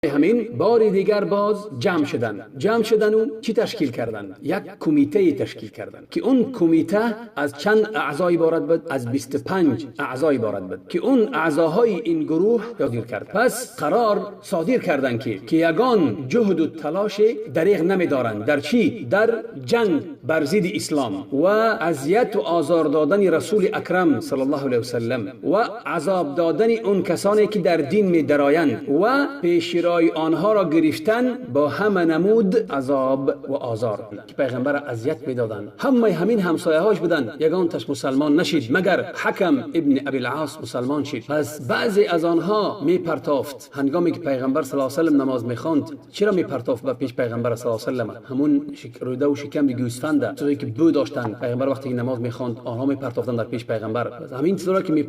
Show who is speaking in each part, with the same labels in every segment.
Speaker 1: همین بار دیگر باز جمع شدن و چی تشکیل کردن؟ یک کمیته تشکیل کردن که اون کمیته از چند اعضای عبارت بود؟ از 25 اعضای عبارت بود که اون اعضاهای این گروه صادر کرد. پس قرار صادر کردن که یگان جهد و تلاش دریغ نمیدارند در چی؟ در جنگ بر ضد اسلام و اذیت و آزار دادن رسول اکرم صلی الله علیه وسلم و عذاب دادن اون کسانی که در دین می درآیند و پیشرای آنها را گرفتن با همه نمود عذاب و آزار که پیغمبر اذیت میدادند. همین همسایه هاش بودن، یگان تاش مسلمان نشید مگر حکم ابن ابی العاص مسلمان شد. پس بعضی از آنها می پرتافت هنگامی که پیغمبر صلی الله علیه و نماز میخواند. چرا می پرتافت به پیش پیغمبر صلی الله علیه و همون روده و شکم گوسفند چیزی که بو داشتن پیغمبر وقتی نماز میخواند آنها می پرتافتن در پیش پیغمبر. همین چیزا که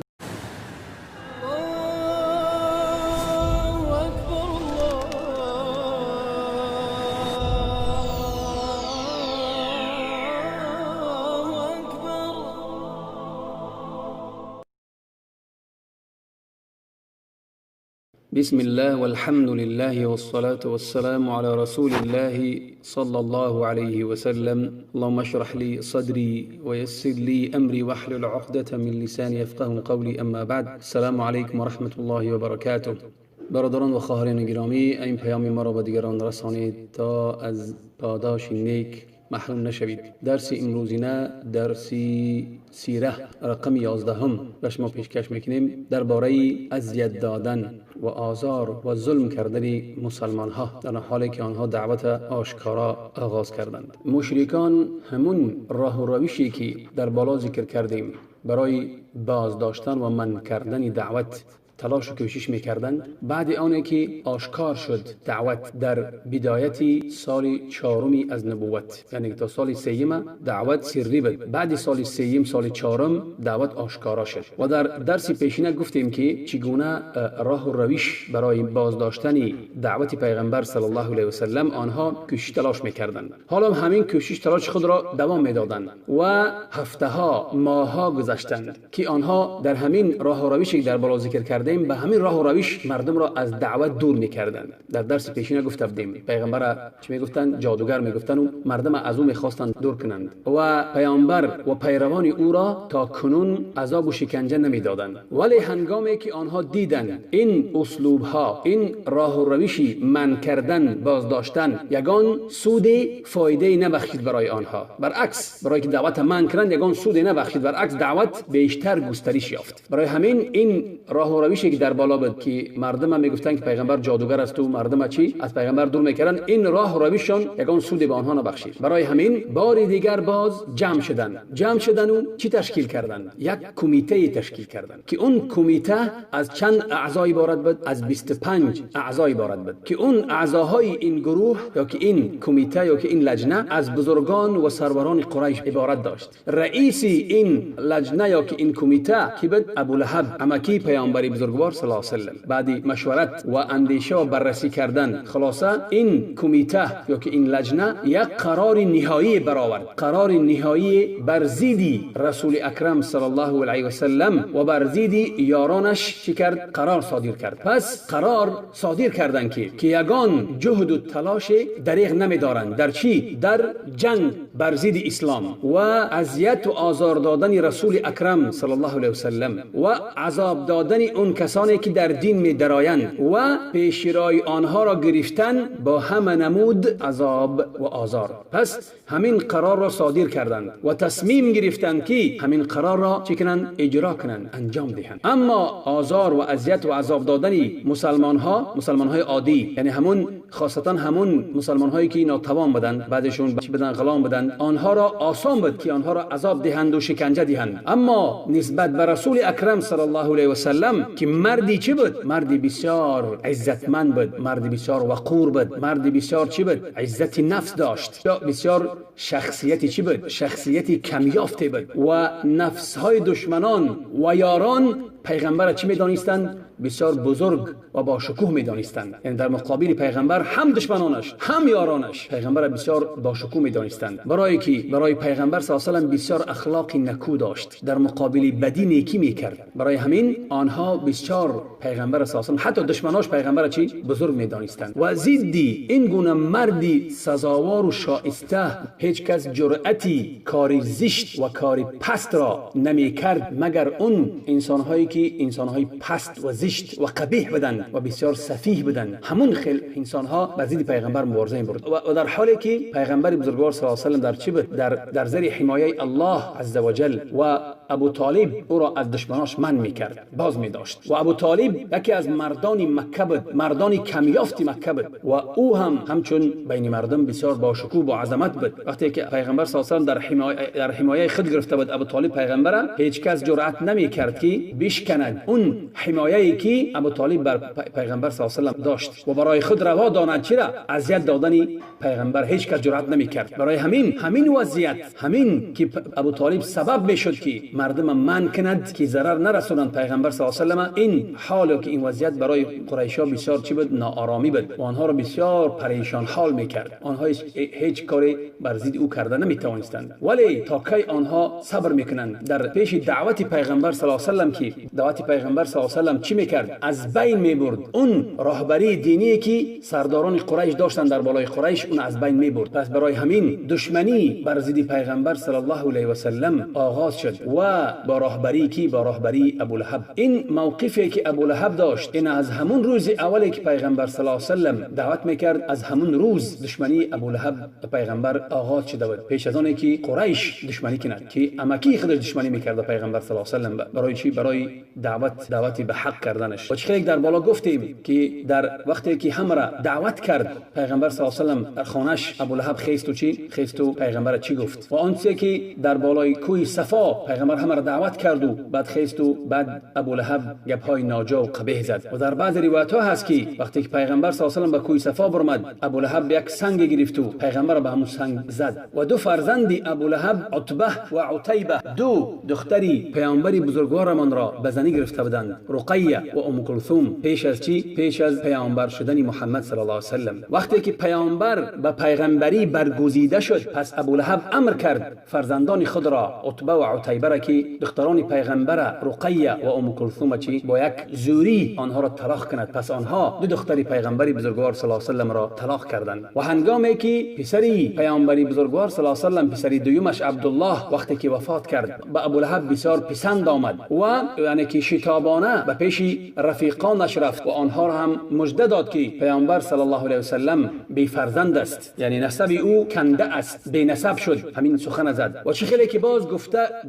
Speaker 1: بسم الله والحمد لله والصلاة والسلام على رسول الله صلى الله عليه وسلم. اللهم اشرح لي صدري ويسر لي أمري واحلل عقدة من لساني يفقه قولي. أما بعد، السلام عليكم ورحمة الله وبركاته. برادران و خواهران گرامی، این پیام ما را به دیگران رسانید تا از پاداش نیک محروم نشوید. درس امروزینه درس سیره رقم 11 به شما پیشکش میکنیم درباره اذیت دادن و آزار و ظلم کردن مسلمان ها در حالی که آنها دعوت آشکارا آغاز کردند. مشرکان همون راه و روشی که در بالا ذکر کردیم برای بازداشتن و منع کردن دعوت تلاش و کوشش میکردند. بعد آنه که آشکار شد دعوت در بدایت سال 4 از نبوت، یعنی تا سال 3 دعوت سری بود، بعد سال 3 سال 4 دعوت آشکارا شد. و در درس پیشینه گفتیم که چگونه راه و روش برای بازداشتن دعوت پیغمبر صلی الله علیه و سلم آنها کوشش تلاش میکردند. حالا همین کوشش تلاش خود را دوام میدادند و هفته ها ماه ها گذشتند که آنها در همین راه و روشی در بالا ذکر کردیم به همین راه و روش مردم را از دعوت دور میکردند. در درس پیشینه گفته بودیم پیغمبر چی میگفتند؟ جادوگر میگفتند و مردم از او میخواستند دور کنند و پیامبر و پیروان او را تا کنون عذاب و شکنجه نمیدادند. ولی هنگامی که آنها دیدند این اسلوب ها، این راه و روشی من کردن بازداشتن یگان سود فایده نبخشید برای آنها، برعکس برای که دعوت من کردن یگان سود نبخشید، برعکس دعوت بیشتر گسترش یافت. برای همین این راه و روشی که در بالا بود که مردم میگفتن که پیغمبر جادوگر است و مردم چی از پیغمبر دور میکردن، این راه و روششون یگان سود به آنها نبخشید. برای همین بار دیگر باز جمع شدن و چی تشکیل کردن؟ یک کمیته تشکیل کردن که اون کمیته از چند اعضای عبارت بود؟ از 25 اعضای عبارت بود که اون اعضاهای این گروه یا که این کمیته یا که این لجنه از بزرگان و سروران قریش عبارت داشت. رئیس این لجنه یا که این کمیته کی بود؟ ابو لهب عمکی پیامبر بزرگوار صلی الله علیه و سلم. بعدی مشورت و اندیشه و بررسی کردن خلاصه این کمیته یا که این لجنه یک قرار نهایی برآورد، قرار نهایی بر ضد رسول اکرم صلی الله علیه و سلم و بر ضد یارانش چی کرد؟ قرار صادر کرد. پس قرار صادر کردن که یگان جهد و تلاش دریغ نمیدارند در چی؟ در جنگ بر ضد اسلام و اذیت و آزار دادن رسول اکرم صلی الله علیه و سلم و عذاب دادن اون کسانی که در دین می درآیند و پیشرای آنها را گرفتن با همه نمود عذاب و آزار. پس همین قرار را صادر کردند و تصمیم گرفتند که همین قرار را چی کنند؟ اجرا کنند، انجام دهند. اما آزار و اذیت و عذاب دادن مسلمان های عادی، یعنی همون خاصتا همون مسلمان هایی که ناتوان بودند، بعدشون چی بدن؟ غلام بودند، آنها را آسان بود که آنها را عذاب دهند و شکنجه دهند. اما نسبت به رسول اکرم صلی الله علیه و سلم که مردی چی بود؟ مردی بسیار عزتمند بود، مردی بسیار وقور بود، مردی بسیار چی بود؟ عزت نفس داشت، بسیار شخصیتی چی بود؟ شخصیتی کمیافته بود و نفس های دشمنان و یاران پیغمبر چی میدانستند؟ بسیار بزرگ و با شکوه میدانستند. یعنی در مقابل پیغمبر هم دشمنانش هم یارانش پیغمبر بسیار با شکوه میدانستند. برای پیغمبر صلی الله علیه و آله بسیار اخلاق نکو داشت، در مقابل بدی نیکی میکرد. برای همین آنها بسیار پیغمبر صلی الله علیه و آله حتی دشمناش پیغمبر چی بزرگ میدانستند. و ضدی این گونه مردی سزاوار و شایسته هیچ کس جرأتی کاری زشت و کاری پست را نمیکرد مگر اون انسانهایی که انسانهای پست و زشت و قبیح بودند و بسیار سفیه بودند. همون خیل انسانها با ضد پیغمبر مبارزه می‌برد و در حالی که پیغمبر بزرگوار صلی الله علیه و آله در چی بود؟ در زیر حمایه الله عز و جل و ابو طالب او را از دشمناش من میکرد، باز میداشت. و ابو طالب یکی از مردان مکه بود، مردان کمیافت مکه بود و او همچون بین مردم بسیار با شکوه و عظمت بود. وقتی که پیغمبر صلی الله علیه و آله در حمایه خود گرفته بود ابو طالب پیغمبر، هیچ کس جرأت نمیکرد که بشکند اون حمایه‌ای که ابو طالب بر پیغمبر صلی الله علیه و آله داشت و برای خود روا داند چرا اذیت دادن پیغمبر هیچ کس جرأت نمیکرد. برای همین وضعیت، همین که ابو طالب سبب میشد که مردم من کند که ضرر نرسونند پیغمبر صلی الله علیه و آله، این حالی که این وضعیت برای قریشا بسیار چی بود؟ ناآرامی بود و آنها را بسیار پریشان حال میکرد. آنها هیچ کاری بر ضد او کرده نمیتوانستند. ولی تا کی آنها صبر میکنند؟ در پیش دعوت پیغمبر صلی الله علیه و آله که دعوت پیغمبر صلی الله علیه و آله چی میکرد؟ از بین میبرد اون راهبری دینی که سرداران قریش داشتند در بالای قریش، اون از بین میبرد. پس برای همین دشمنی بر ضد پیغمبر صلی الله علیه و سلم آغاز شد و با راهبری ابولهب. این موقفی که ابولهب داشت، این از همون روز اولی که پیغمبر صلی الله علیه و سلم دعوت میکرد، از همون روز دشمنی ابولهب پیغمبر آغاز شده بود. پیش از آنی که قریش دشمنی کند که امکی خودش دشمنی میکرد پیغمبر صلی الله علیه و سلم. برای چی؟ برای دعوت به حق کردنش. و چه در بالا گفتیم که در وقتی که همرا دعوت کرد پیغمبر صلی الله علیه و سلم در خانش، ابولهب خیست و پیغمبر چی گفت؟ و آنچه که در بالای کوه صفا پیغمبر همرا دعوت کرد و بعد خیست و بعد ابولهب گپ‌های ناجا و قبیح زد. و در بعض روایت ها هست که وقتی که پیغمبر صلی الله علیه و سلم به کوه صفا برآمد، ابولهب یک سنگ گرفت و پیغمبر به همون سنگ زد. و دو فرزند ابولهب، عتبه و عتیبه، دو دختری پیامبر بزرگوارمان را به زنی گرفته بودند، رقیه و ام کلثوم. پیش از چی؟ پیش از پیامبر شدن محمد صلی الله علیه و سلم. وقتی که پیامبر به پیغمبری برگزیده شد، پس ابولهب امر کرد فرزندان خود را، عتبه و عتیبه را که دختران پیغمبر رقیه و ام کلثوم چی با یک زوری آنها را طلاق کند. پس آنها دو دختری پیغمبر بزرگوار صلی الله علیه و سلم را طلاق کردند. و هنگامی که پسری پیامبر بزرگوار صلی الله علیه و سلم، پسری دومش عبدالله، وقتی که وفات کرد، به ابولهب بسیار پسند آمد و یعنی که شتابانه به پیش رفیقانش رفت و آنها را هم مژده داد که پیامبر صلی الله علیه و سلم بی فرزند است، یعنی نسب او کنده است، بی نسب شد. همین سخن زد. و چه خیلی که باز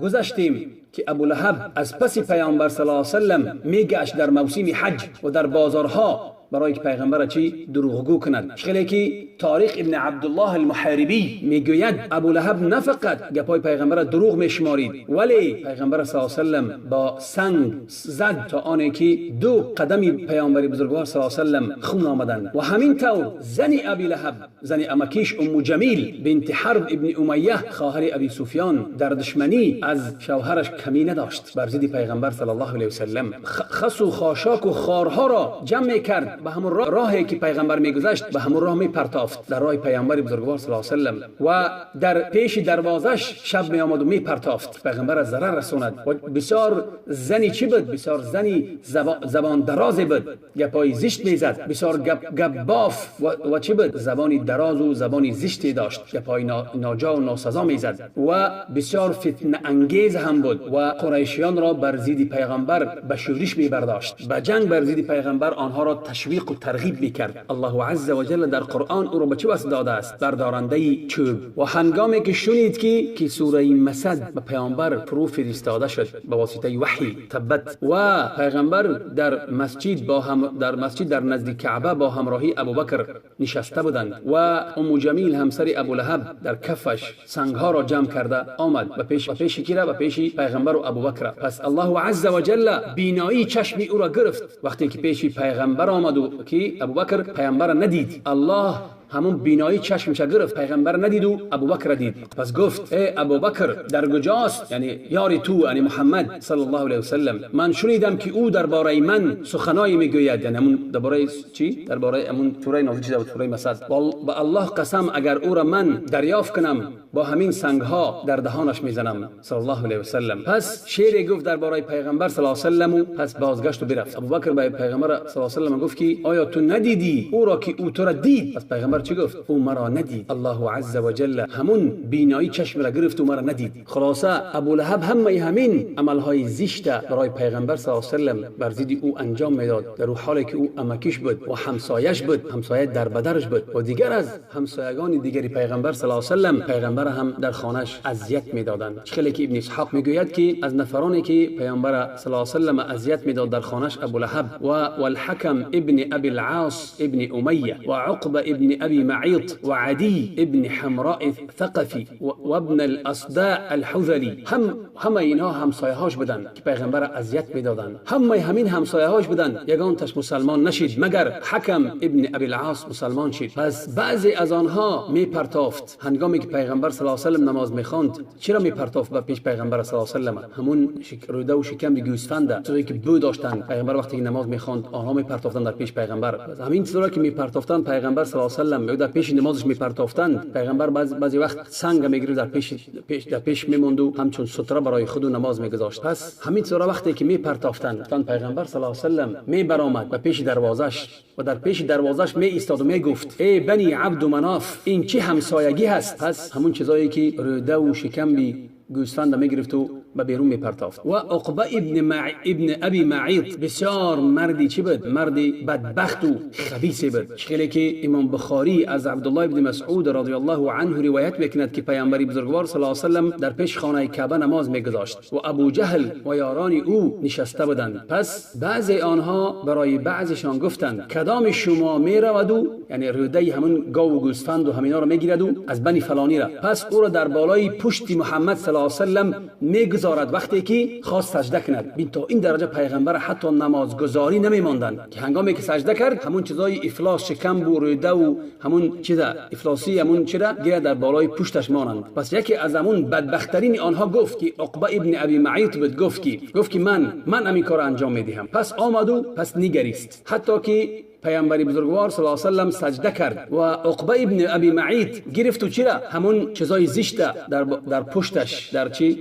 Speaker 1: گذشتیم که ابولهب از پس پیامبر صلی الله علیه و سلم میگشت در موسم حج و در بازارها برای که پیغمبر چی دروغگو کند. خیلی که طارق ابن عبدالله المحاربی میگوید ابولهب نه فقط گپای پیغمبر دروغ میشمارید، ولی پیغمبر صلی الله علیه و سلم با سنگ زد تا آنی که دو قدم پیامبر بزرگوار صلی الله علیه و سلم خون آمدند. و همین طور زن ابی لهب، زن امکیش ام جمیل بنت حرب ابن امیه خواهر ابی سفیان، در دشمنی از شوهرش کمی نداشت بر ضد پیغمبر صلی الله علیه و سلم. خس و خاشاک و خارها را جمع کرد، به همون راهی که پیغمبر میگذشت به همون راه میپرتافت، در راه پیامبر بزرگوار صلی الله علیه و سلم. و در پیش دروازش شب می آمد و میپرتافت پیغمبر از ضرر رسوند. و بسیار زنی چی بود؟ بسیار زنی زبان دراز بود، گپای زشت میزد، بسیار گپ باف و چی بود؟ زبانی دراز و زبانی زشتی داشت، گپای ناجا و ناسزا میزد و بسیار فتنه انگیز هم بود و قریشیان را بر ضد پیغمبر به شورش میبرداشت، به جنگ بر ضد پیغمبر آنها را تشویق و ترغیب میکرد. الله عز و جل در قرآن او را به چه وصف داده است؟ بردارنده چوب. و هنگامی که شنید که سوره مسد به پیامبر فرو فرستاده شد به واسطه وحی تبت و پیغمبر در مسجد در نزد کعبه با همراهی ابوبکر نشسته بودند و ام جمیل همسر ابولهب در کفش سنگ ها را جمع کرده آمد به پیش کی؟ به پیش پیغمبر و ابوبکر. پس الله عز و جل بینایی چشم او را گرفت. وقتی که پیش پیغمبر آمد و که ابوبکر پیامبر ندید، الله همون بینایی چشمش گرفت، پیغمبر ندید و ابوبکر دید. پس گفت ای ابوبکر در کجاست؟ یعنی یاری تو، یعنی محمد صلی الله علیه و سلم. من شنیدم که او درباره من سخنایی میگوید. یعنی همون درباره چی؟ درباره همون سوره نازل شده بود، سوره مسد. با الله قسم اگر او را من دریافت کنم با همین سنگ ها در دهانش میزنم صلی الله علیه و سلم. پس شعری گفت درباره پیغمبر صلی الله علیه و سلم و پس بازگشت و برفت. ابوبکر به پیغمبر صلی الله علیه و سلم گفت که آیا تو ندیدی او را که او تو را دید؟ پس پیغمبر چی گفت؟ او مرا ندید. الله عز و جل همون بینایی چشم را گرفت و مرا ندید. خلاصه ابو لهب همین عملهای زشت برای پیغمبر صلی الله علیه و سلم بر ضد او انجام میداد، در حالی که او امکیش بود و همسایش بود، همسایه در بدرش بود و دیگر از همسایگان دیگری پیغمبر صلی الله علیه و سلم پیغمبر هم در خانش اذیت میدادند. خیلی که ابن اسحاق میگوید که از نفرانی که پیغمبر صلی الله علیه و سلم اذیت میداد در خانش ابو لهب و الحکم ابن ابی العاص ابن امیه و عقبه ابن ابی معیط و عدی ابن حمراء الثقفی و ابن الاصداء الحذلی، همه اینها همسایه‌هاش بودند که پیغمبر اذیت میدادند. همین همسایه‌هاش بودند، یگان تاش مسلمان نشید مگر حکم ابن ابی العاص مسلمان شد. پس بعضی از آنها میپرتافت هنگامی که پیغمبر صلی الله علیه و سلم نماز میخواند. چرا میپرتافت به پیش پیغمبر صلی الله علیه و سلم؟ همون روده و شکم گوسفند چیزی که بو داشتن پیغمبر وقتی که نماز میخواند آنها میپرتافتند در پیش پیغمبر. همین چیزا که میپرتافتند پیغمبر صلی الله علیه و سلم در پیش نمازش میپرتافتند. پیغمبر بعضی وقت سنگ میگرفت در پیش میموند و همچون ستره برای خود نماز میگذاشت. پس همین چیزا وقتی که میپرتافتند پیغمبر صلی الله علیه و سلم میبرآمد به پیش دروازش و در پیش دروازش می ایستاد و می گفت ای بنی عبد مناف، این چه همسایگی هست؟ پس همون چیزایی که روده و شکم گوسفند میگرفت و به بیرون میپرتافت. و عقبه ابن ابی معیط بسیار مردی چی بود؟ مردی بدبخت و خبیث بود. خیلی که امام بخاری از عبدالله ابن مسعود رضی الله عنه روایت میکند که پیامبر بزرگوار صلی الله علیه و سلم در پیش خانه کعبه نماز میگذاشت و ابو جهل و یاران او نشسته بودند. پس بعضی آنها برای بعضشان گفتند کدام شما میرود و یعنی روده همون گاو و گوسفند و همینا رو میگیرد و از بنی فلانی را، پس او را در بالای پشت محمد صلی الله علیه و سلم میگذارد وقتی که خواست سجده کند. ببین تا این درجه پیغمبر حتی نمازگزاری نمیماندند که هنگامی که سجده کرد همون چیزای افلاس شکم و روده و همون چیزا افلاسی همون چیزا گیر در بالای پشتش مانند. پس یکی از همون بدبخترین آنها گفت که عقبه ابن ابی معیط بود، گفت که من همین کار انجام میدهم. پس آمد و پس نگریست حتی که پیامبر بزرگوار صلی الله علیه و سلم سجده کرد و عقبه ابن ابی معیط گرفت و چرا همون چیزای زشت در پشتش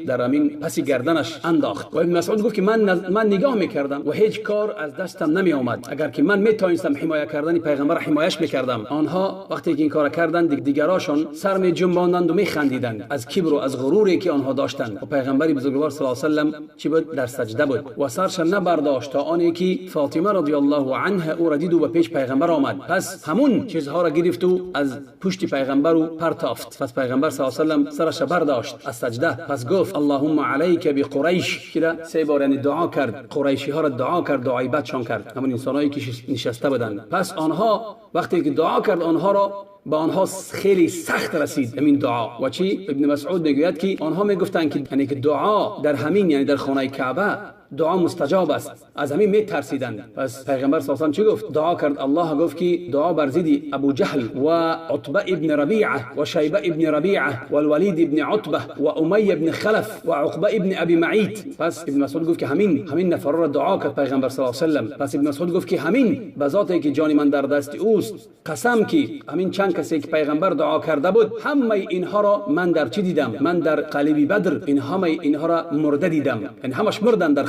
Speaker 1: در همین پس گردنش انداخت. و ابن مسعود گفت که من نگاه میکردم و هیچ کار از دستم نمی آمد. اگر که من میتونستم حمایت کردن پیغمبر حمایتش میکردم. آنها وقتی که این کار کردند دیگراشون سر می جنباندند و میخندیدند از کبر و از غروری که آنها داشتند. و پیغمبر بزرگوار صلی الله علیه و سلم چی بود؟ در سجده بود و سرش نبرداشت تا آنی که فاطمه رضی الله عنها او را دید و پیش پیغمبر آمد. پس همون چیزها را گرفت و از پشت پیغمبر و پرتافت. پس پیغمبر صلی الله علیه و سلم سرش برداشت از سجده. پس گفت اللهم علیک بقریش، که سه بار یعنی دعا کرد، قریشی ها را دعا کرد، دعای بدشان کرد، همون انسانایی که نشسته بودند. پس آنها وقتی که دعا کرد آنها را با آنها خیلی سخت رسید همین دعا. و چی ابن مسعود میگوید که آنها میگفتند که یعنی که دعا در همین یعنی در خانه کعبه دعا مستجاب است، از همین میترسیدند. پس پیغمبر صلی الله علیه و سلم چی گفت؟ دعا کرد. الله گفت که دعا بر ضد ابو جهل و عتبه ابن ربیعه و شیبه ابن ربیعه و الولید ابن عتبه و امیه ابن خلف و عقبه ابن ابی معیط. پس ابن مسعود گفت که همین نفر را دعا کرد پیغمبر صلی الله علیه و سلم. پس ابن مسعود گفت که همین به ذاتی که جان من در دست اوست قسم که همین چند کسی که پیغمبر دعا کرده بود همه اینها را من در چی دیدم؟ من در قلیب بدر اینها را مرده دیدم. یعنی همش مردن در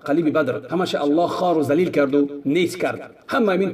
Speaker 1: قلیب بدر، همش الله خار و ذلیل کرد و نیست کرد. همه این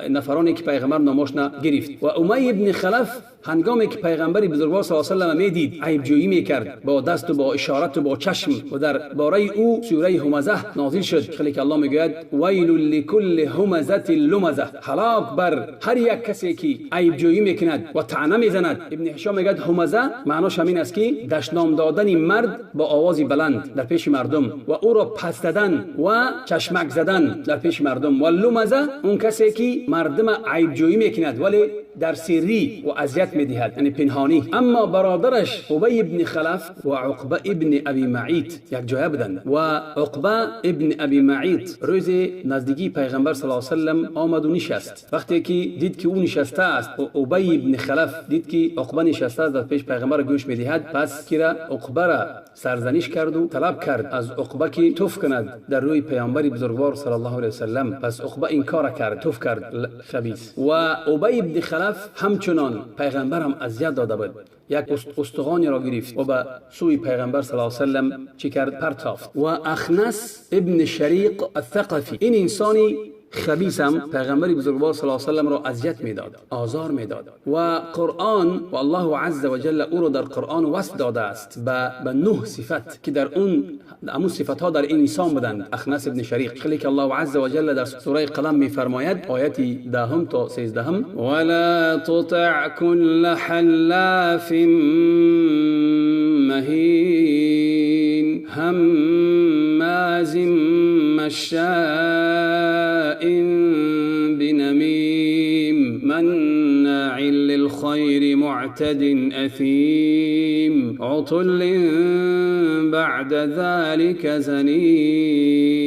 Speaker 1: نفرانی که پیغمبر نامش گرفت. و امیه ابن خلف هنگامی که پیغمبر بزرگوار صلی الله علیه و سلم میدید عیب جویی میکرد با دست و با اشارت و با چشم و در باره او سوره همزه نازل شد. خیلی که الله میگوید ویل لکل همزه لمزه، هلاک بر هر یک کسی که عیب جویی میکند و طعنه میزند. ابن هشام میگوید همزه معناش همین است که دشنام دادن مرد با آوازی بلند در پیش مردم و او را پس دادن و چشمک زدن در پیش مردم. و لمزه اون کسی که مردم عیب جویی میکند ولی در سری و اذیت اذیت میدهد، یعنی پنهانی. اما برادرش ابی ابن خلف و عقبه ابن ابی معیط یک جای بودند و عقبه ابن ابی معیط روز نزدیکی پیغمبر صلی الله علیه و سلم آمد و نشست. وقتی که دید که او نشسته است و ابی ابن خلف دید که عقبه نشسته است در پیش پیغمبر گوش میدهد، پس که عقبه را سرزنش کرد و طلب کرد از عقبه که توف کند در روی پیامبر بزرگوار صلی الله علیه و سلم. پس عقبه این کار کرد، توف کرد خبیث. و ابی ابن خلف همچنان پیغمبرم اذیت داده بود، یک استخوانی را گرفت و به سوی پیغمبر صلی الله علیه و سلم چی کرد؟ پرتافت. و اخنس ابن شریق الثقفی، این انسانی خبیث هم پیغمبر بزرگوار صلی الله علیه و سلم را اذیت میداد، آزار میداد. و قرآن و الله عز و جل او را در قرآن وصف داده است به 9 صفت که در اون صفت ها در این انسان بودند. اخنس ابن شریق، خیلی که الله عز و جل در سوره قلم میفرماید آیت 10 تا 13: ولا تطع كل حلاف مهین هماز مشاء بنمیم مناع للخير معتد اثیم عتل بعد ذلك زنیم.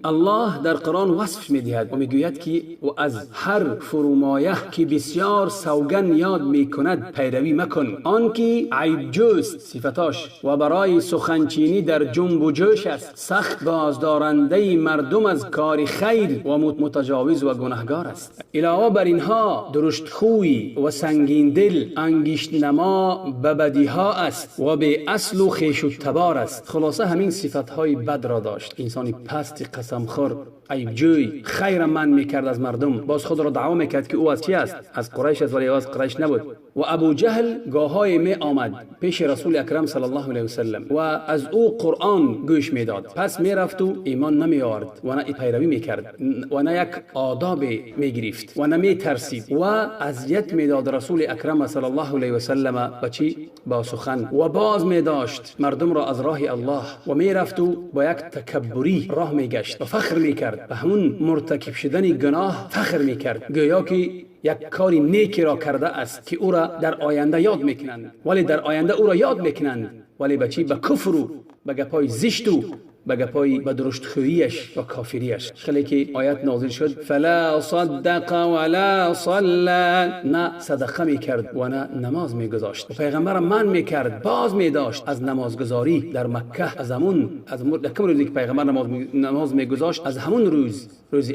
Speaker 1: الله در قرآن وصف میدهد و میگوید که و از هر فرومایه که بسیار سوگن یاد میکند پیروی مکن. آن که عیب جوست صفتاش و برای سخنچینی در جنب و جوش است، سخت بازدارنده مردم از کار خیر و متجاوز و گناهگار است. علاوه بر اینها درشت خوی و سنگین دل، انگشت نما به بدی ها است و به اصل و خویش و تبار است. خلاصه همین صفت های بد را داشت. انسانی پست، قسمخور، عیب جوی، خیر من میکرد از مردم. باز خود را دعوا میکرد که او از چی است؟ از قریش است، ولی از قریش نبود. و ابو جهل گاهای می آمد پیش رسول اکرم صلی الله علیه و سلم و از او قرآن گوش میداد. پس میرفت و ایمان نمی آورد و نه پیروی میکرد و نه یک آداب میگرفت و نه میترسید و اذیت میداد رسول اکرم صلی الله علیه و سلم با چی؟ با سخن. و باز میداشت مردم را از راه الله و میرفت و با یک تکبری راه میگشت و فخر میکرد. به همون مرتکب شدن گناه فخر میکرد، گویا که یک کاری نیکی را کرده است که او را در آینده یاد میکنند، ولی در آینده او را یاد میکنند، ولی به چی؟ به کفر و به گپای زشت و به گپای بدرشت خوییش و کافریش. خیلی که آیت نازل شد فلا صدق ولا صلى، نه صدقه میکرد و نه نماز میگذاشت. و پیغمبر من میکرد، باز میداشت از نمازگزاری در مکه. از کم روزی که پیغمبر نماز میگذاشت، از همون روز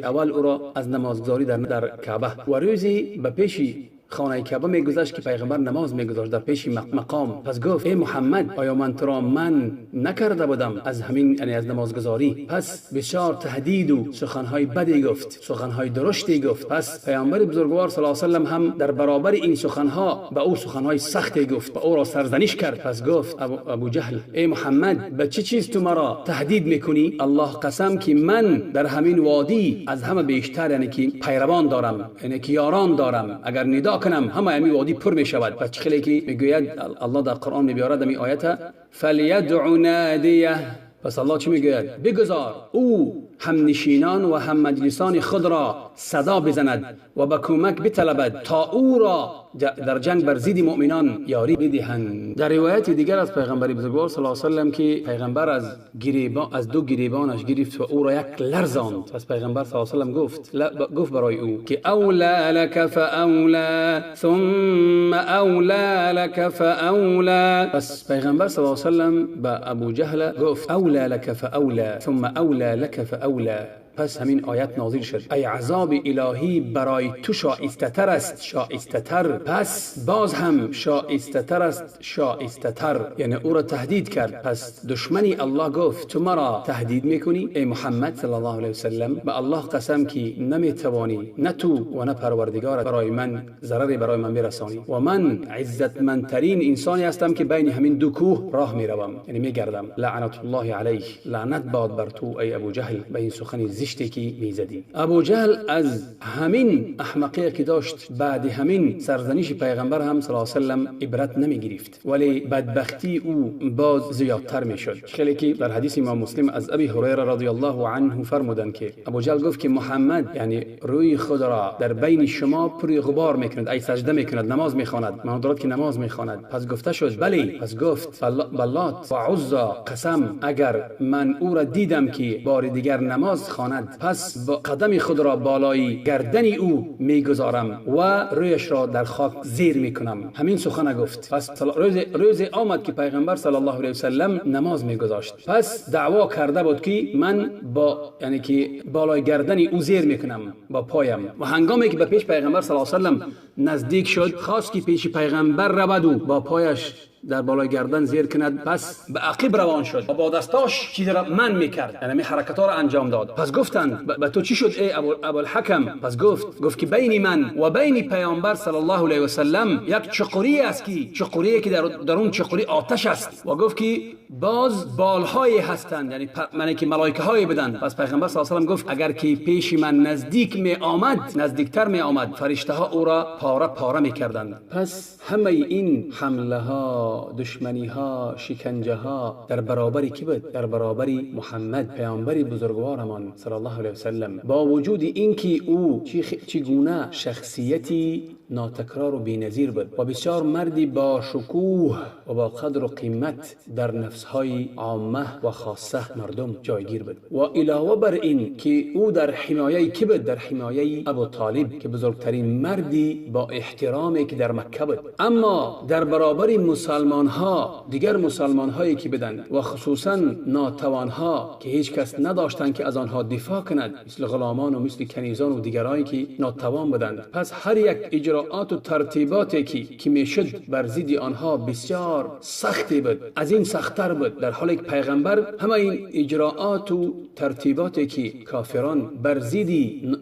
Speaker 1: اول او را از نمازگزاری در کعبه و روزی به پیشی خانه کعبه میگذشت که پیغمبر نماز میگذاشت در پیش مقام. پس گفت ای محمد، آیا من تو را من نکرده بودم از همین، یعنی از نمازگزاری؟ پس بسیار تهدید و سخنهای بدی گفت، سخنهای درشتی گفت. پس پیامبر بزرگوار صلی الله علیه و سلم هم در برابر این سخنها به او سخنهای سختی گفت و او را سرزنش کرد. پس گفت ابو جهل ای محمد، به چه چیز تو مرا تهدید میکنی؟ الله قسم که من در همین وادی از همه بیشتر، یعنی که پیروان دارم، یعنی که یاران دارم، اگر ندا کنم همه همین وادی پر می شود. پس خیلی که میگوید الله در قرآن میبیارد می آیت فلیدع نادیه. پس الله چی میگوید؟ بگذار او هم نشینان و هم مجلسان خود را صدا بزند و به کمک بطلبد تا او را در جنگ بر ضد مؤمنان یاری بدهند. در روایت دیگر از پیغمبر بزرگوار صلی الله علیه و سلم که پیغمبر از دو گریبانش گرفت و او را یک لرزاند. پس پیغمبر صلی الله علیه و سلم گفت برای او که اولا لك فاولا ثم اولا لك فاولا. پس پیغمبر صلی الله علیه و سلم به ابو جهل گفت اولا لك فاولا ثم اولا لك فاولا. پس همین آیت نازل شد ای عذاب الهی برای تو شایسته‌تر است، شایسته‌تر، پس باز هم شایسته‌تر است، شایسته‌تر، یعنی او را تهدید کرد. پس دشمنی الله گفت تو مرا تهدید میکنی ای محمد صلی الله علیه و سلم؟ به الله قسم که نمیتوانی، نه تو و نه پروردگارت برای من ضرری برای من برسانی و من عزتمندترین انسانی هستم که بین همین دو کوه راه میروم، یعنی میگردم. لعنت الله علیه، لعنت باد بر تو ای ابو جهل به این سخن زشتی که میزدی. ابو جهل از همین احمقی که داشت بعد همین سرزنش پیغمبر هم صلی الله علیه و سلم عبرت نمیگرفت، ولی بدبختی او باز زیادتر میشد. خیلی که در حدیث امام مسلم از ابی هریره رضی الله عنه فرمودند که ابو جهل گفت که محمد یعنی روی خود را در بین شما پر غبار میکند، ای سجده میکند، نماز میخواند، منظورات که نماز میخواند. پس گفته شد بله. پس گفت باللات و عزا قسم، اگر من او را دیدم که بار دیگر نماز خواند، پس با قدم خود را بالای گردن او میگذارم و رویش را در خاک زیر میکنم. همین سخن گفت. پس روز آمد که پیغمبر صلی الله علیه و سلم نماز میگذاشت. پس دعوا کرده بود که من با یعنی که بالای گردن او زیر میکنم با پایم. و هنگامی که به پیش پیغمبر صلی الله علیه و سلم نزدیک شد، خواست که پیش پیغمبر رود و با پایش در بالای گردن زیر کند، پس به عقب روان شد و با دستاش چیزی را من میکرد، یعنی حرکت‌ها را انجام داد. پس گفتند به تو چی شد ای ابوالحکم؟ پس گفت که بین من و بین پیامبر صلی الله علیه و سلم یک چقوری است که چقوری که در اون چقوری آتش است، و گفت که باز بالهایی هستند، یعنی معنی که ملائکه های بدن. پس پیغمبر صلی الله علیه و سلم گفت اگر که پیش من نزدیکتر می آمد، فرشته ها او را پاره میکردند. پس همه این حمله ها، دشمنی ها، شکنجه ها در برابر کی بود؟ در برابر محمد پیامبر بزرگوارمان صلی الله علیه و سلم. با وجود اینکه او چگونه شخصیتی ناتکرار و بی‌نظیر بود و بسیار مردی با شکوه و با قدر و قیمت در نفسهای عامه و خاصه مردم جایگیر بود. و علاوه بر این که او در حمایه کی بود؟ در حمایه ابو طالب که بزرگترین مردی با احترامی که در مکه بود. اما در برابر مسلمان ها، دیگر مسلمان هایی که بدن و خصوصا ناتوان ها که هیچ کس نداشتند که از آنها دفاع کند، مثل غلامان و مثل کنیزان و دیگرایی که ناتوان بودند. پس هر یک اجراءات و ترتیباتی که میشد بر ضد آنها بسیار سختی بود، از این سخت‌تر بود، در حالی که پیغمبر همه این اجراءات و ترتیباتی که کافران بر ضد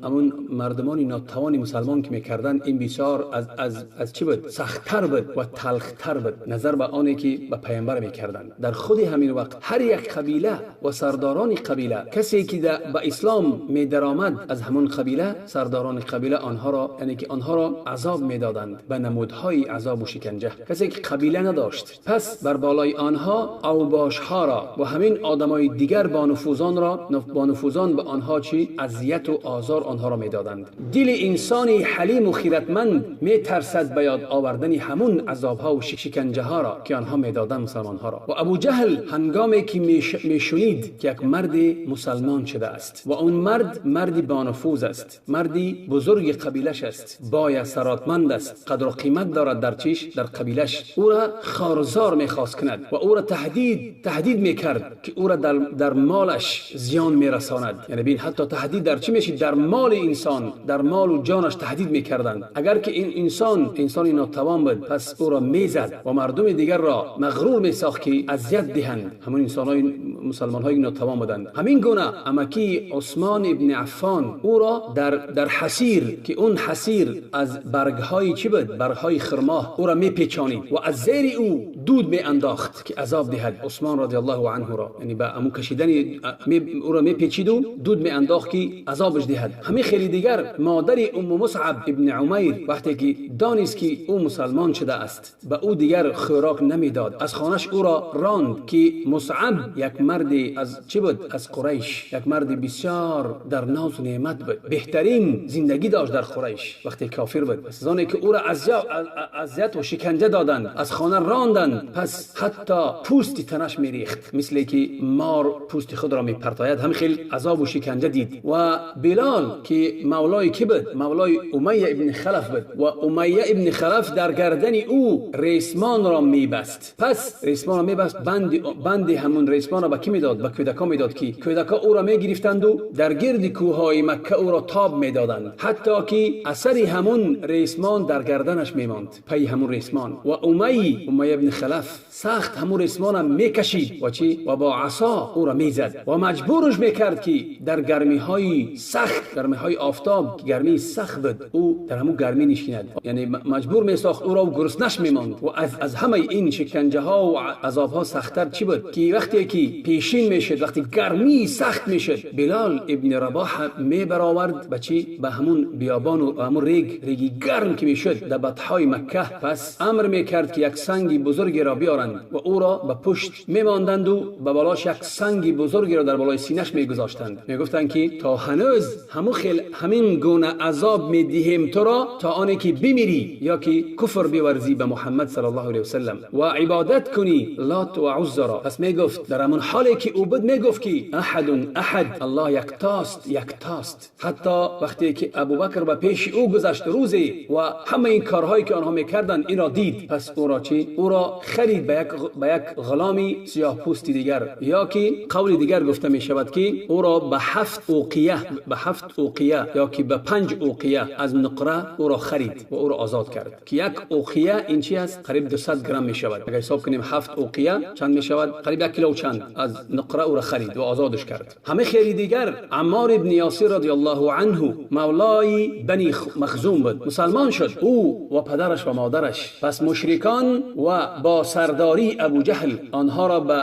Speaker 1: اون مردمان ناتوان مسلمان که میکردند، این بسیار از چی بود؟ سخت‌تر بود و تلخ‌تر بود نظر به آنی که به پیامبر میکردند. در خود همین وقت هر یک قبیله و سرداران قبیله، کسی که به اسلام میدرآمد از همون قبیله، سرداران قبیله آنها را عذاب میدادند به نمودهای عذاب و شکنجه. کسی که قبیله نداشت، پس بر بالای آنها اوباش ها را و همین آدمای دیگر با نفوذان به آنها چی اذیت و آزار آنها را میدادند. دل انسانی حلیم و خیرتمند میترسد به یاد آوردن همون عذاب ها و شکنجه ها را که آنها میدادند مسلمان ها را. و ابو جهل هنگامی که میشنید که یک مرد مسلمان شده است و اون مردی با نفوذ است، مردی بزرگ قبیلش است، با سراتمند است، قدر و قیمت دارد در قبیلش، او را خارزار میخواست کند و او را تهدید میکرد که او را در مالش زیان میرساند. یعنی ببین حتی تهدید در چی میشه؟ در مال انسان، در مال و جانش تهدید میکردند. اگر که این انسانی ناتوان بود، پس او را میزد و مردم دیگر را مغرور میساخت که اذیت دهند، همون مسلمان های ناتوان بودند. همین گونه امکی عثمان ابن عفان او را در حصیر، که اون حصیر از برگهای چی بود؟ برگهای خرماه، او را میپیچانید و از زیر او دود میانداخت که عذاب دهد عثمان رضی الله عنه را. یعنی با امو کشیدن او را میپیچید و دود میانداخت که عذابش دهد. همین خیلی دیگر مادر ام مصعب ابن عمیر وقتی که دانست که او مسلمان شده است، به او دیگر خوراک نمیداد، از خانش او را راند که مصعب یک مرد از چی بود؟ از قریش، یک مرد بسیار در ناز و نعمت بود، بهترین زندگی داشت در قریش وقتی کافر بود. پس زانی که او را اذیت و شکنجه دادند، از خانه راندند، پس حتی پوست تنش میریخت، مثل که مار پوست خود را میپرتاید. همین خیلی عذاب و شکنجه دید. و بلال که مولای کی بود؟ مولای امیه ابن خلف بود و امیه ابن خلف در گردن او ریسمان را میبست. پس ریسمان را میبست، بند همون ریسمان را به کی میداد؟ به کودکان میداد که کودکان او را میگرفتند و در گرد کوههای مکه او را تاب میدادند، حتی که اثر همون ریسمان در گردنش میماند، پی همون ریسمان. و امیه ابن خلف سخت همون ریسمان را میکشید و با عصا او را میزد و مجبورش میکرد که در گرمی های سخت، گرمی های آفتاب، گرمی سخت بود، او در همون گرمی نشیند. یعنی مجبور میساخت او را و گرسنش میماند و از همه همه این شکنجه ها و عذاب ها سختتر چی بود که وقتی که پیشین میشد، وقتی گرمی سخت میشد، بلال ابن رباح می برآورد به چی؟ به همون بیابان و همون ریگی گرم که میشد در بطحای مکه. پس امر میکرد که یک سنگی بزرگی را بیارند و او را به پشت میماندند و به بالاش یک سنگی بزرگی را در بالای سینه‌اش میگذاشتند. میگفتند که تا هنوز همین گونه عذاب میدهیم تو را تا آنی که بمیری یا که کفر بیورزی به محمد صلی الله علیه و سلم و عبادت کنی لات و عزا را. پس میگفت در همون حالی که او بود میگفت که احد الله یکتاست. حتی وقتی که ابوبکر به پیش او گذشت روزی و همه این کارهایی که آنها میکردند این را دید، پس او را چی؟ او را خرید به یک غلامی سیاه پوستی دیگر، یا که قول دیگر گفته می شود که او را به 7 اوقیه یا که به 5 اوقیه از نقره او را خرید و او را آزاد کرد. که یک اوقیه این چی است؟ قریب 200 گرم می شود. اگر حساب کنیم 7 اوقیه چند می شود؟ قریب 1 کیلو چند از نقره او را خرید و آزادش کرد. همه خیلی دیگر عمار ابن یاسر رضی الله عنه مولای بنی مخزوم بود، مسلمان شد او و پدرش و مادرش. پس مشرکان و با سرداری ابو جهل آنها را به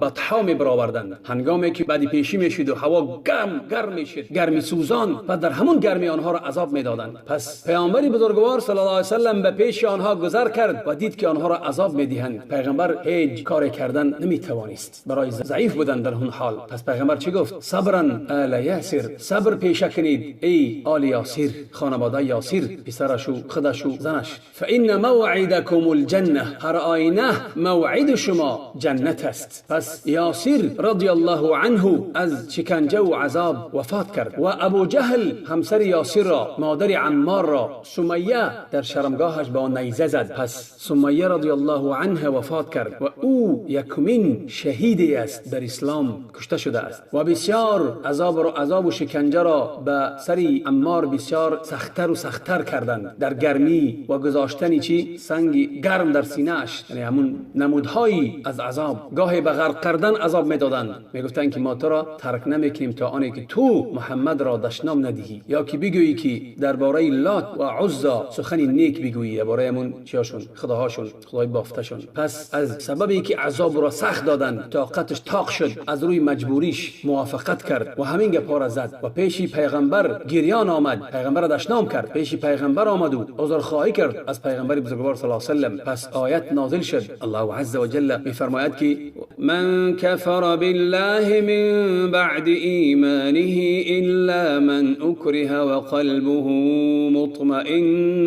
Speaker 1: بطحا می برآوردند. هنگامی که بعد پیشی میشد و هوا گرم میشد، گرمی سوزان، و در همون گرمی آنها را عذاب میدادند. پس پیامبر بزرگوار صلی الله علیه و سلم به پیش آنها گذر کرد و دید که آنها را عذاب میدهند. پیغمبر هیچ کار کردن نمیتوانست، برای ضعیف بودن در اون حال. پس پیغمبر چی گفت؟ صبرا آل یاسر، صبر پیشه کنید ای آل یاسر، خانواده یاسر، پسرش و خودش و زنش. فان موعدکم الجنه، هر آینه موعد شما جنت است. پس یاسر رضی الله عنه از شکنجه و عذاب وفات کرد و ابو جهل همسر یاسر را، مادر عمار را، سمیه، در شرمگاهش با نیزه زد. پس سمیه رضی الله عنها وفات کرد و او یکمین شهیدی است در اسلام، کشته شده است. و بسیار عذاب و شکنجه را به سر عمار بسیار سختتر کردند، در گرمی و گذاشتن چی؟ سنگ گرم در سینه‌اش، یعنی همون نمودهایی از عذاب. گاهی به غرق کردن عذاب میدادند، میگفتند که ما تو را ترک نمیکنیم تا آنی که تو محمد را دشنام ندهی، یا که بگویی که درباره لات و عزا سخنی نیک بگویی، درباره همون چیاشون، خداهاشون، خدای بافتشون. پس از سببی که عذاب را سخت دادند، طاقتش طاق شد، از روی مجبوریش موافقت کرد و همین گپا را زد و پیش پیغمبر گریان آمد. پیغمبر را دشنام کرد، پیش پیغمبر آمد و عذرخواهی کرد از پیغمبر بزرگوار صلی الله علیه و سلم. پس آیت نازل شد. الله عز و جل میفرماید که من کفر بالله من بعد ایمانه الا من اکره وقلبه مطمئن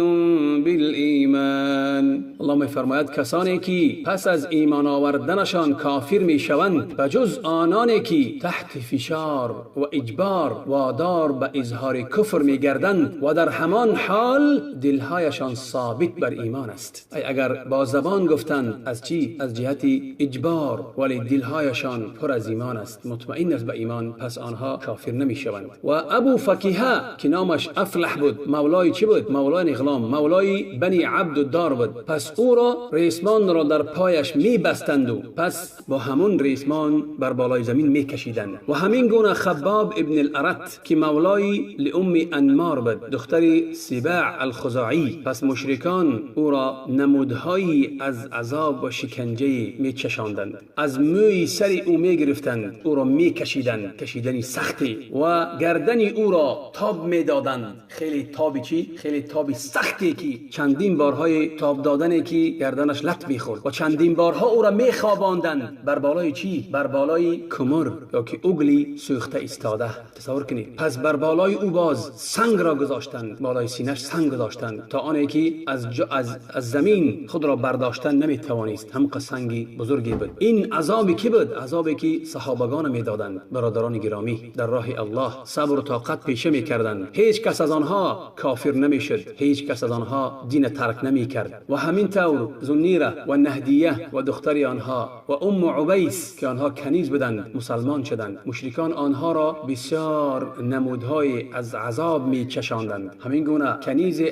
Speaker 1: بالایمان. الله میفرماید کسانی که پس از ایمان آوردنشان کافر میشوند، بجز آنانی که تحت فشار و اجبار وادار به اظهار کفر میگردند و در همان حال دلهایشان ثابت بر ایمان است. اگر با زبان گفتند از چی؟ از جهت اجبار، ولی دلهایشان پر از ایمان است، مطمئن است به ایمان، پس آنها کافر نمیشوند. و ابو فکیه که نامش افلح بود، مولای چی بود؟ مولای غلام، مولای بنی عبد الدار بود. پس او را ریسمان را در پایش میبستند و پس با همون ریسمان بر بالای زمین میکشیدند. و همین گونه خباب ابن الارت که مولای لام انمار بود، دختر سباع الخزاعی. پس مشرکان او را نمودهایی از عذاب و شکنجه میچشاندند، از موی سر او میگرفتند، او را میکشیدند، کشیدنی سختی، و گردن او را تاب میدادند. خیلی تابی چی؟ خیلی تابی سختی که چندین بارهای تاب دادنی که گردنش لط میخورد و چندین بارها او را میخواباندند بر بالای چی؟ بر بالای کمر یا که اوگلی سوخته ایستاده. تصور کنید. پس بر بالای او باز سنگ را گذاشتند، بالای سینه‌اش سنگ گذاشتند تا آنی که از زمین خود را برداشتن نمیتوانست، هم سنگی بزرگی بود. این عذابی کی بود؟ عذابی که صحابگان میدادند. برادران گرامی، در راه الله صبر و طاقت پیشه میکردند. هیچ کس از آنها کافر نمیشد، هیچ کس از آنها دین ترک نمیکرد. و همین طور زنیره و نهدیه و دختری آنها و عبیس که آنها کنیز بودند مسلمان شدند. مشرکان آنها را بسیار نمودهای از عذاب میچشاندند. همین گونه کنیز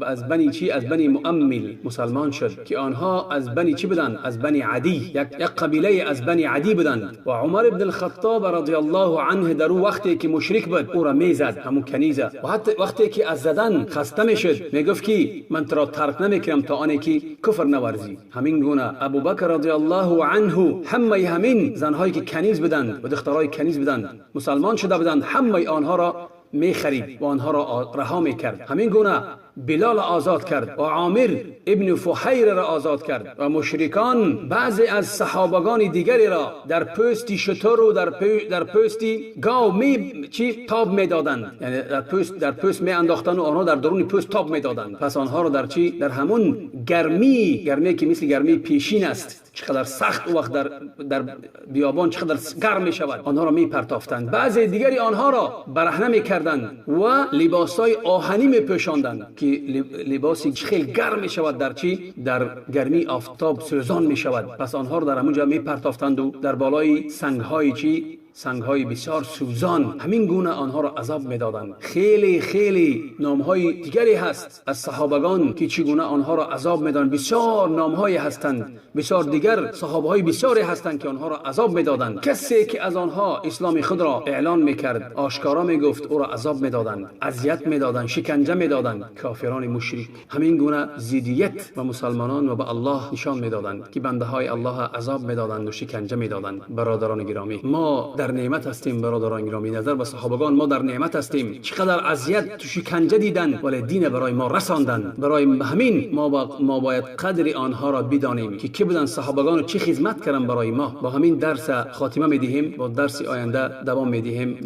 Speaker 1: از بنی چی؟ از بنی مؤمل مسلمان شد که آنها از بنی چی بودند؟ از بنی عدی، یک قبیله از بنی عدی بودند. و عمر ابن الخطاب رضی الله عنه در وقتی که مشرک بود او را میزد، همون کنیزه، و حتی وقتی که از زدن خسته میشد میگفت که من تو را ترک نمیکنم تا آنی زمانی که کفر نورزی. همین گونه ابوبکر رضی الله عنه همه همین زنهایی که کنیز بودند و دخترای کنیز بودند مسلمان شده بودند، همه آنها را می خرید و آنها را رها می کرد. همین گونه بلال آزاد کرد و عامر ابن فحیر را آزاد کرد و مشرکان بعضی از صحابگان دیگری را در پوستی شتر و در پوستی گاو تاب می دادند، یعنی در پوست می انداختند و آنها در درون پوست تاب می دادند. پس آنها را در همون گرمی که مثل گرمی پیشین است، چقدر سخت وقت در بیابان چقدر گرم می شود، آنها را می پرتافتند. بعضی دیگری آنها را برهنه می کردند و لباسای آهنی می پوشاندند که لباسی خیلی گرم می شود در گرمی آفتاب سوزان می شود. پس آنها را در همونجا می پرتافتند و در بالای سنگ‌های بسیار سوزان همین گونه آنها را عذاب می‌دادند. خیلی نام‌های دیگری هست از صحابگان که چگونه آنها را عذاب می‌دادند. بسیار نام‌های هستند، بسیار دیگر صحابه‌های بسیاری هستند که آنها را عذاب می‌دادند. کسی که از آنها اسلام خود را اعلان می‌کرد، آشکارا می‌گفت، او را عذاب می‌دادند، اذیت می‌دادند، شکنجه می‌دادند. کافران مشرک همین گونه ضدیت و مسلمانان و به الله نشان می‌دادند که بنده‌های الله عذاب می‌دادند و شکنجه می‌دادند. برادران گرامی، ما در نعمت هستیم. برادران گرامی، نظر به صحابگان ما در نعمت هستیم. چقدر اذیت تو شکنجه دیدن ولی دین برای ما رساندن. برای همین ما باید قدر آنها را بدانیم که کی بودن صحابگان و چه خدمت کردن برای ما. با همین درس خاتمه میدهیم، با درس آینده دوام میدهیم.